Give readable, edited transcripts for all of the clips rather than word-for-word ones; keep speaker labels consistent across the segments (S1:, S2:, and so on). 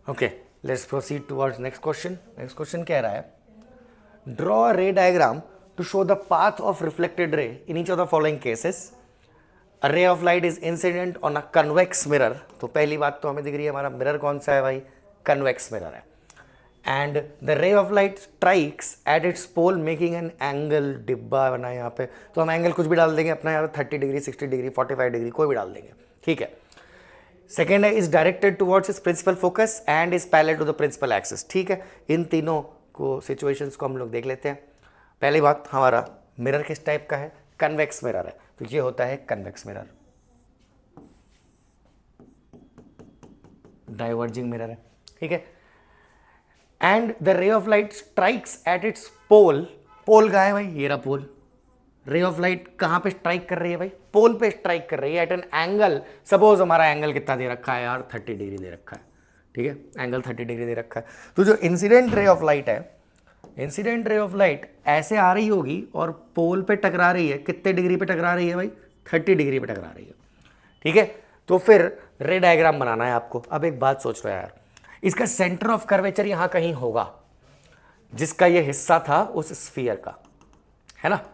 S1: Okay, let's proceed towards next question. Next question कह रहा है, draw a ray diagram to show the path of reflected ray in each of the following cases. A ray of light is incident on a convex mirror. तो पहली बात तो हमें दिख रही है हमारा मिरर कौन सा है भाई, कन्वेक्स मिरर है. And the ray of light strikes at its pole making an angle. डिब्बा बना है यहाँ पे, तो हम एंगल कुछ भी डाल देंगे अपना, यहाँ पे 30 डिग्री, 60 डिग्री, 45 डिग्री कोई भी डाल देंगे, ठीक है. सेकेंड है, is directed towards is principal focus and is parallel to the principal axis. ठीक है, इन तीनों को सिचुएशंस को हम लोग देख लेते हैं. पहली बात, हमारा मिरर किस टाइप का है, कन्वेक्स मिरर है, तो ये होता है कन्वेक्स मिरर. डाइवर्जिंग मिरर है, ठीक है. And the ray of light strikes at its pole. Pole कहाँ है भाई, ये रहा पोल. रे ऑफ लाइट कहाँ पे स्ट्राइक कर रही है भाई, पोल पे स्ट्राइक कर रही है एट एन एंगल. सपोज हमारा एंगल कितना दे रखा है यार, 30 डिग्री दे रखा है, ठीक है, एंगल 30 डिग्री दे रखा है. तो जो इंसिडेंट रे ऑफ लाइट है, इंसिडेंट रे ऑफ लाइट ऐसे आ रही होगी और पोल पे टकरा रही है. कितने डिग्री पे टकरा रही है भाई, 30 डिग्री पे टकरा रही है, ठीक है. तो फिर रे डायग्राम बनाना है आपको. अब एक बात सोच रहे यार, इसका सेंटर ऑफ कर्वेचर यहां कहीं होगा, जिसका ये हिस्सा था उस स्फीयर का, है ना.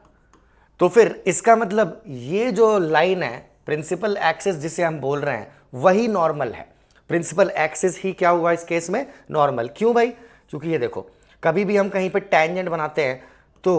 S1: तो फिर इसका मतलब ये जो लाइन है, प्रिंसिपल एक्सिस जिसे हम बोल रहे हैं, वही नॉर्मल है. प्रिंसिपल एक्सिस ही क्या हुआ इस केस में, नॉर्मल. क्यों भाई, क्योंकि ये देखो, कभी भी हम कहीं पे टैंजेंट बनाते हैं तो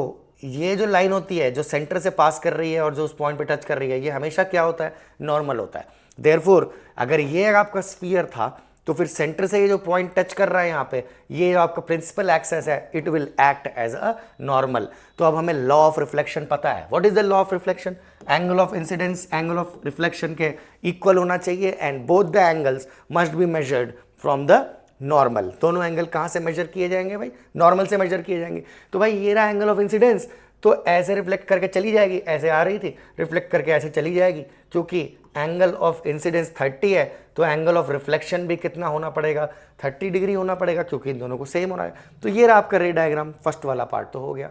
S1: ये जो लाइन होती है जो सेंटर से पास कर रही है और जो उस पॉइंट पे टच कर रही है, ये हमेशा क्या होता है, नॉर्मल होता है. देयरफॉर अगर ये आपका स्फीयर था तो फिर सेंटर से ये जो पॉइंट टच कर रहा है यहाँ पे, ये जो आपका प्रिंसिपल एक्सिस है, it will act as a normal. तो अब हमें लॉ ऑफ रिफ्लेक्शन पता है. What is the law of reflection, angle of incidence angle of reflection के इक्वल होना चाहिए and both the angles must be measured from the normal. दोनों angle कहाँ से मेजर किए जाएंगे भाई, नॉर्मल से मेजर किए जाएंगे. तो भाई ये रहा एंगल ऑफ इंसिडेंस, तो ऐसे रिफ्लेक्ट करके चली जाएगी, ऐसे आ रही थी, रिफ्लेक्ट करके ऐसे चली जाएगी. क्योंकि एंगल ऑफ इंसिडेंस 30 है तो एंगल ऑफ रिफ्लेक्शन भी कितना होना पड़ेगा, 30 डिग्री होना पड़ेगा, क्योंकि इन दोनों को सेम होना है. तो ये रहा आपका रे डायग्राम. फर्स्ट वाला पार्ट तो हो गया.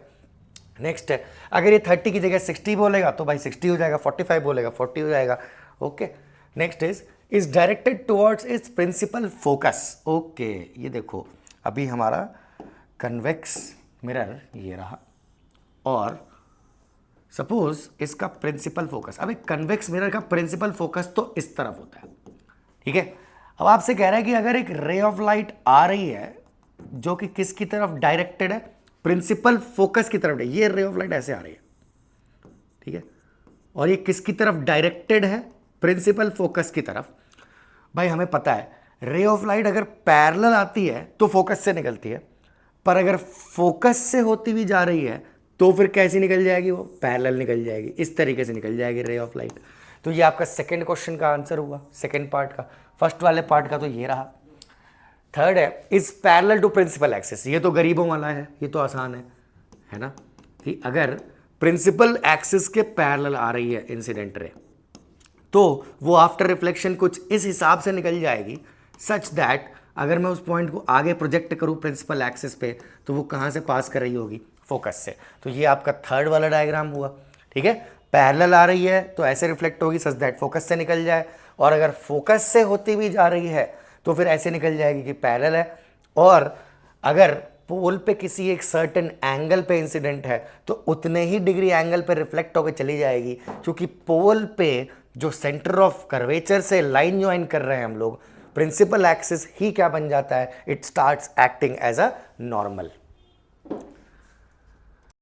S1: नेक्स्ट है, अगर ये 30 की जगह 60 बोलेगा तो भाई 60 हो जाएगा, 45 बोलेगा 40 हो जाएगा. Okay, next is directed towards its principal focus. Okay, ये देखो अभी हमारा कन्वेक्स मिरर ये रहा और सपोज इसका प्रिंसिपल फोकस, अब एक कन्वेक्स मिरर का प्रिंसिपल फोकस तो इस तरफ होता है, ठीक है. अब आपसे कह रहा है कि अगर एक रे ऑफ लाइट आ रही है जो कि किसकी तरफ डायरेक्टेड है, प्रिंसिपल फोकस की तरफ. ये रे ऑफ लाइट ऐसे आ रही है, ठीक है, और ये किसकी तरफ डायरेक्टेड है, प्रिंसिपल फोकस की तरफ. भाई हमें पता है रे ऑफ लाइट अगर पैरेलल आती है तो फोकस से निकलती है, पर अगर फोकस से होती हुई जा रही है तो फिर कैसी निकल जाएगी, वो पैरेलल निकल जाएगी. इस तरीके से निकल जाएगी रे ऑफ लाइट. तो ये आपका सेकंड क्वेश्चन का आंसर हुआ, सेकंड पार्ट का. फर्स्ट वाले पार्ट का तो ये रहा. थर्ड है, is parallel to principal axis. ये तो गरीबों वाला है, ये तो आसान है ना, कि अगर प्रिंसिपल एक्सिस के पैरेलल आ रही है इंसिडेंट रे तो वो आफ्टर रिफ्लेक्शन कुछ इस हिसाब से निकल जाएगी, सच दैट अगर मैं उस पॉइंट को आगे प्रोजेक्ट करूं प्रिंसिपल एक्सिस पे तो वो कहां से पास कर रही होगी, फोकस से. तो ये आपका थर्ड वाला डायग्राम हुआ, ठीक है. पैरेलल आ रही है तो ऐसे रिफ्लेक्ट होगी सच दैट फोकस से निकल जाए, और अगर फोकस से होती हुई जा रही है तो फिर ऐसे निकल जाएगी कि पैरेलल है. और अगर पोल पे किसी एक सर्टेन एंगल पे इंसिडेंट है तो उतने ही डिग्री एंगल पे रिफ्लेक्ट होकर चली जाएगी, क्योंकि पोल पे जो सेंटर ऑफ कर्वेचर से लाइन ज्वाइन कर रहे हैं हम लोग, प्रिंसिपल एक्सिस ही क्या बन जाता है, it starts acting as a normal.